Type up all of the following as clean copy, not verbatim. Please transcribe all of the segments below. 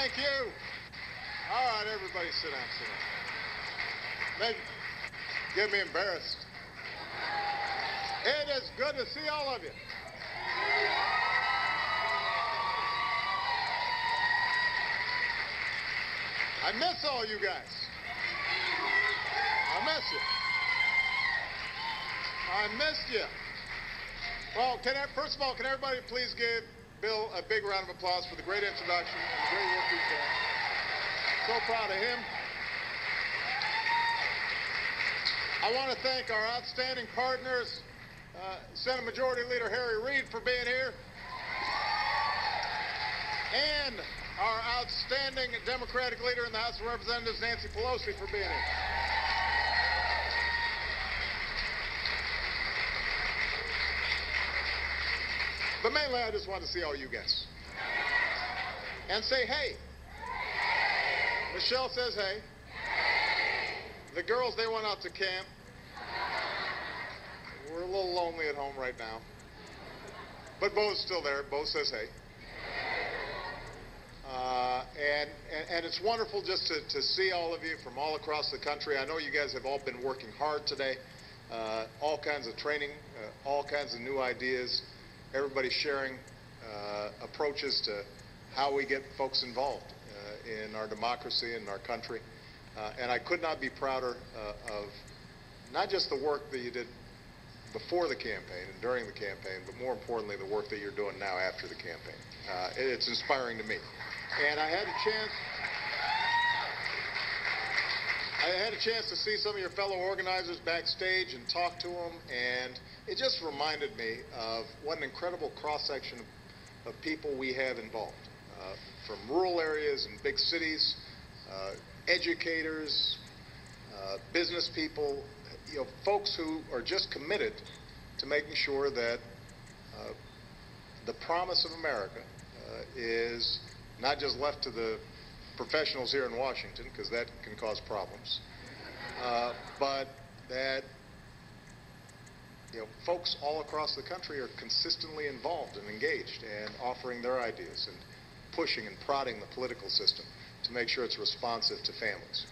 Thank you. All right, everybody sit down, sit down. Get me embarrassed. It is good to see all of you. I miss all you guys. I miss you. I missed you. Well, first of all, can everybody please give Bill a big round of applause for the great introduction and the great work he's done. So proud of him. I want to thank our outstanding partners, Senate Majority Leader Harry Reid for being here, and our outstanding Democratic leader in the House of Representatives, Nancy Pelosi, for being here. But mainly, I just want to see all you guys. And say, hey. Michelle says, hey. The girls, they went out to camp. We're a little lonely at home right now. But Bo's still there. Bo says, hey. And it's wonderful just to see all of you from all across the country. I know you guys have all been working hard today. All kinds of training, all kinds of new ideas. Everybody sharing approaches to how we get folks involved in our democracy and our country. And I could not be prouder of not just the work that you did before the campaign and during the campaign, but more importantly, the work that you're doing now after the campaign. It's inspiring to me. And I had a chance to see some of your fellow organizers backstage and talk to them, and it just reminded me of what an incredible cross-section of people we have involved, from rural areas and big cities, educators, business people, folks who are just committed to making sure that the promise of America is not just left to the professionals here in Washington, because that can cause problems, but that folks all across the country are consistently involved and engaged and offering their ideas and pushing and prodding the political system to make sure it's responsive to families.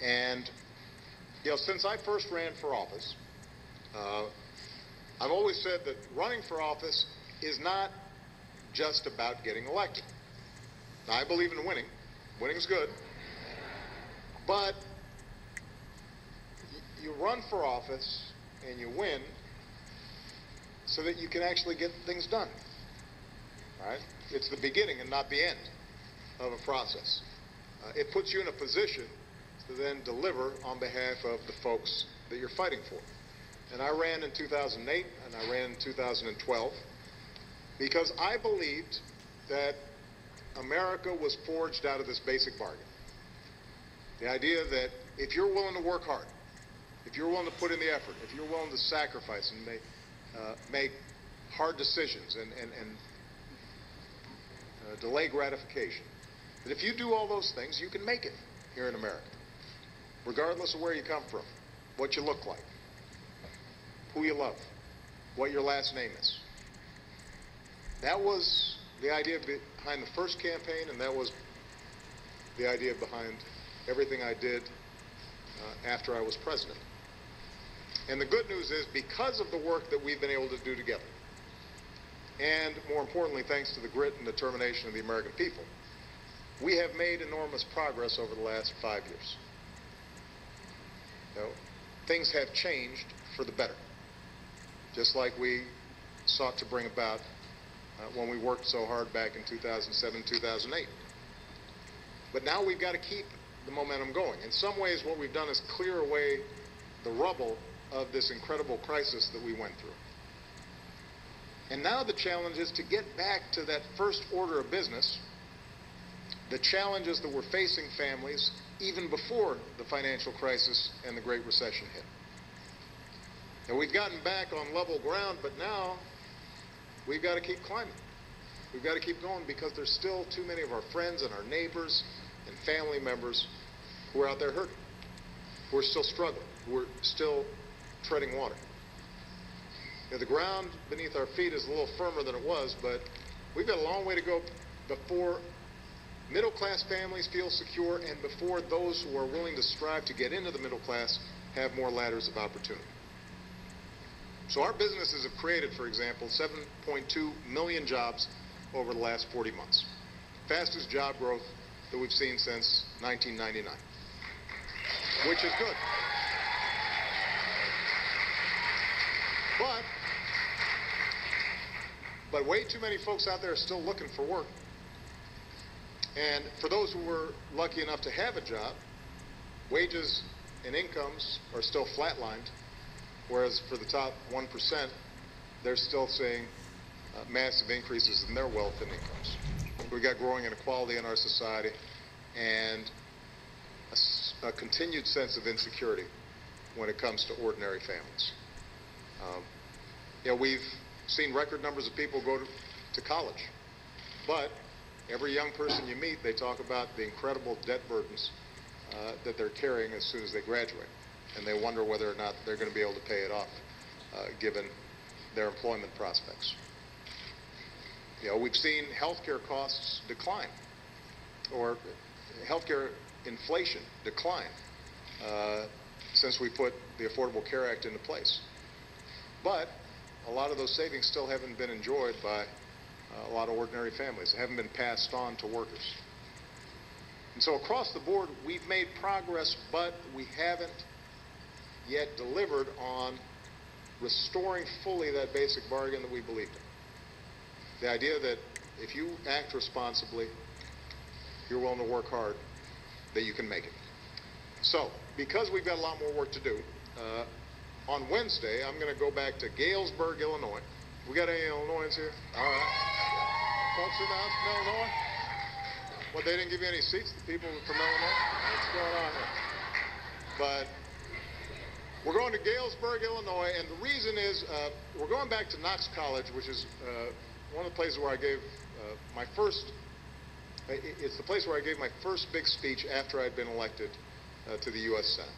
And since I first ran for office, I've always said that running for office is not just about getting elected. Now, I believe in winning. Winning's good. But you run for office and you win so that you can actually get things done. Right? It's the beginning and not the end of a process. It puts you in a position to then deliver on behalf of the folks that you're fighting for. And I ran in 2008 and I ran in 2012 because I believed that America was forged out of this basic bargain. The idea that if you're willing to work hard, if you're willing to put in the effort, if you're willing to sacrifice and make hard decisions and delay gratification, that if you do all those things, you can make it here in America, regardless of where you come from, what you look like, who you love, what your last name is. That was the idea behind the first campaign, and that was the idea behind everything I did after I was president. And the good news is, because of the work that we've been able to do together, and more importantly, thanks to the grit and determination of the American people, we have made enormous progress over the last 5 years. Things have changed for the better, just like we sought to bring about when we worked so hard back in 2007, 2008. But now we've got to keep the momentum going. In some ways, what we've done is clear away the rubble of this incredible crisis that we went through. And now the challenge is to get back to that first order of business, the challenges that were facing families even before the financial crisis and the Great Recession hit. And we've gotten back on level ground, but now we've got to keep climbing. We've got to keep going because there's still too many of our friends and our neighbors and family members who are out there hurting, who are still struggling, who are still treading water. The ground beneath our feet is a little firmer than it was, but we've got a long way to go before middle-class families feel secure, and before those who are willing to strive to get into the middle class have more ladders of opportunity. So our businesses have created, for example, 7.2 million jobs over the last 40 months. Fastest job growth that we've seen since 1999, which is good. But way too many folks out there are still looking for work. And for those who were lucky enough to have a job, wages and incomes are still flatlined, whereas for the top 1%, they're still seeing massive increases in their wealth and incomes. We've got growing inequality in our society and a continued sense of insecurity when it comes to ordinary families. We've seen record numbers of people go to college, but every young person you meet, they talk about the incredible debt burdens that they're carrying as soon as they graduate, and they wonder whether or not they're going to be able to pay it off given their employment prospects. We've seen healthcare costs decline, or healthcare inflation decline since we put the Affordable Care Act into place. But a lot of those savings still haven't been enjoyed by a lot of ordinary families. They haven't been passed on to workers. And so across the board, we've made progress, but we haven't yet delivered on restoring fully that basic bargain that we believed in. The idea that if you act responsibly, you're willing to work hard, that you can make it. So, because we've got a lot more work to do, on Wednesday, I'm going to go back to Galesburg, Illinois. We got any Illinoisans here? All right. Folks from Illinois? Well, they didn't give you any seats, the people from Illinois? What's going on here? But we're going to Galesburg, Illinois, and the reason is we're going back to Knox College, which is one of the places where I gave my first, it's the place where I gave my first big speech after I'd been elected to the U.S. Senate.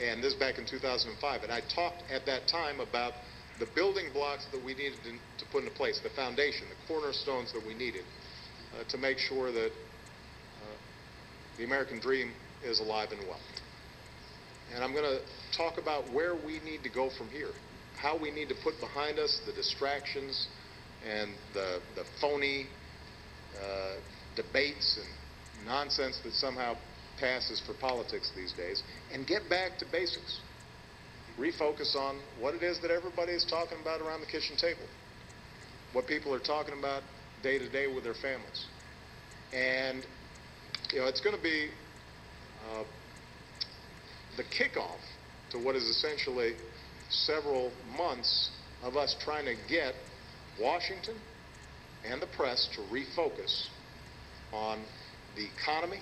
And this is back in 2005. And I talked at that time about the building blocks that we needed to put into place, the foundation, the cornerstones that we needed to make sure that the American dream is alive and well. And I'm going to talk about where we need to go from here, how we need to put behind us the distractions and the phony debates and nonsense that somehow passes for politics these days, and get back to basics. Refocus on what it is that everybody is talking about around the kitchen table, what people are talking about day to day with their families. And it's going to be the kickoff to what is essentially several months of us trying to get Washington and the press to refocus on the economy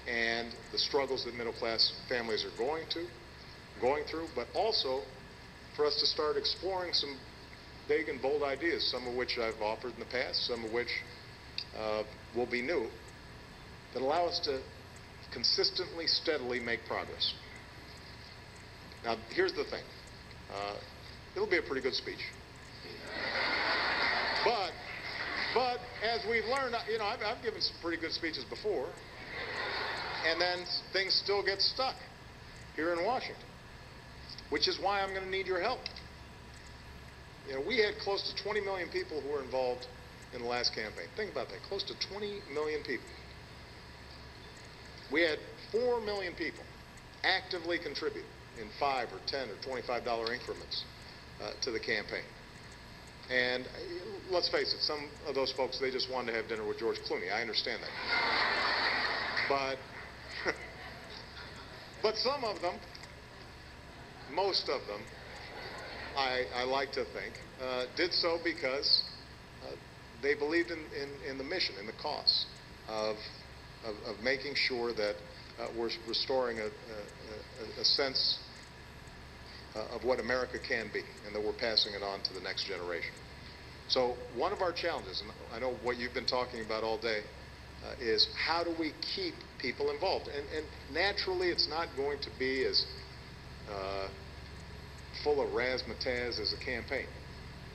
and the struggles that middle-class families are going through, but also for us to start exploring some big and bold ideas, some of which I've offered in the past, some of which will be new, that allow us to consistently, steadily make progress. Now, here's the thing. It'll be a pretty good speech. But as we've learned, I've given some pretty good speeches before, and then things still get stuck here in Washington, which is why I'm going to need your help. We had close to 20 million people who were involved in the last campaign. Think about that, close to 20 million people. We had 4 million people actively contribute in $5 or $10 or $25 increments to the campaign. And let's face it, some of those folks, they just wanted to have dinner with George Clooney. I understand that. But some of them, most of them, I like to think, did so because they believed in the mission, in the cause of making sure that we're restoring a sense of what America can be, and that we're passing it on to the next generation. So one of our challenges, and I know what you've been talking about all day, is how do we keep people involved? And naturally, it's not going to be as full of razzmatazz as a campaign.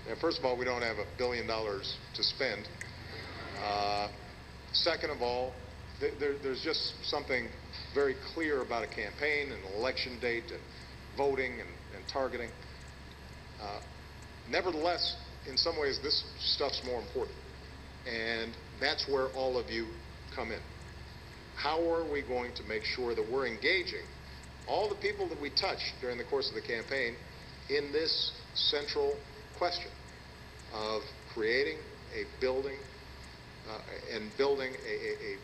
Now, first of all, we don't have $1 billion to spend. Second of all, there's just something very clear about a campaign and an election date and voting and targeting. Nevertheless, in some ways, this stuff's more important. And that's where all of you come in. How are we going to make sure that we're engaging all the people that we touch during the course of the campaign in this central question of creating a building a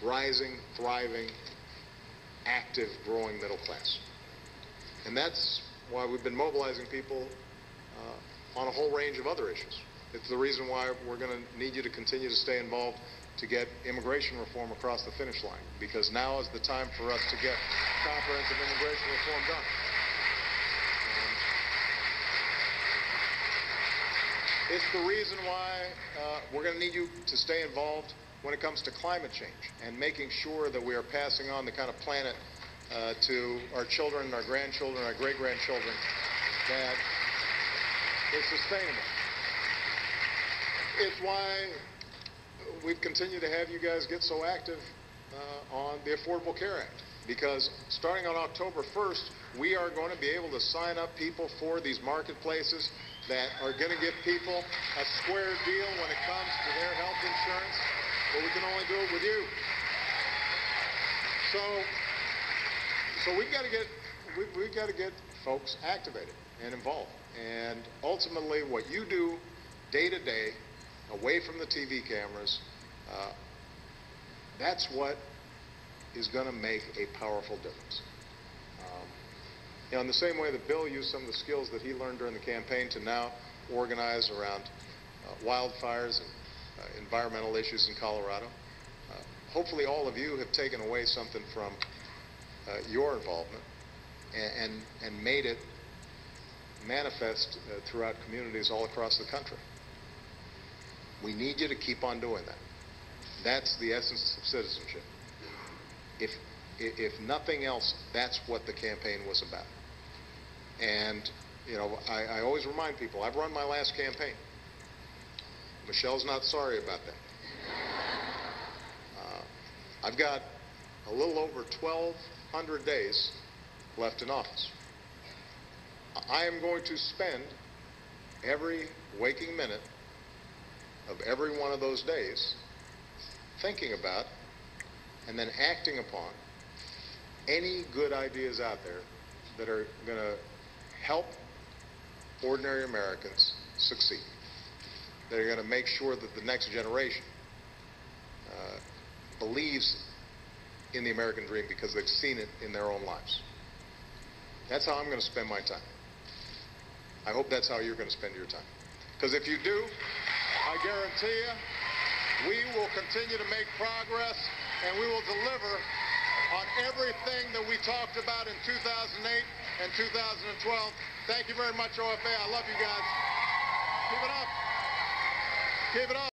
rising, thriving, active, growing middle class. And that's why we've been mobilizing people on a whole range of other issues. It's the reason why we're going to need you to continue to stay involved to get immigration reform across the finish line, because now is the time for us to get comprehensive immigration reform done. It's the reason why we're going to need you to stay involved when it comes to climate change and making sure that we are passing on the kind of planet to our children, our grandchildren, our great-grandchildren that is sustainable. It's why we've continued to have you guys get so active on the Affordable Care Act, because starting on October 1st, we are going to be able to sign up people for these marketplaces that are going to give people a square deal when it comes to their health insurance, but we can only do it with you. So we've got to get folks activated and involved. And ultimately, what you do day to day, away from the TV cameras, that's what is going to make a powerful difference. In the same way that Bill used some of the skills that he learned during the campaign to now organize around wildfires and environmental issues in Colorado, hopefully all of you have taken away something from your involvement and made it manifest throughout communities all across the country. We need you to keep on doing that. That's the essence of citizenship. If nothing else, that's what the campaign was about. And, you know, I always remind people, I've run my last campaign. Michelle's not sorry about that. I've got a little over 1,200 days left in office. I am going to spend every waking minute of every one of those days thinking about and then acting upon any good ideas out there that are going to help ordinary Americans succeed. That are going to make sure that the next generation believes in the American dream because they've seen it in their own lives. That's how I'm going to spend my time. I hope that's how you're going to spend your time. Because if you do, I guarantee you, we will continue to make progress and we will deliver on everything that we talked about in 2008 and 2012. Thank you very much, OFA. I love you guys. Keep it up. Keep it up.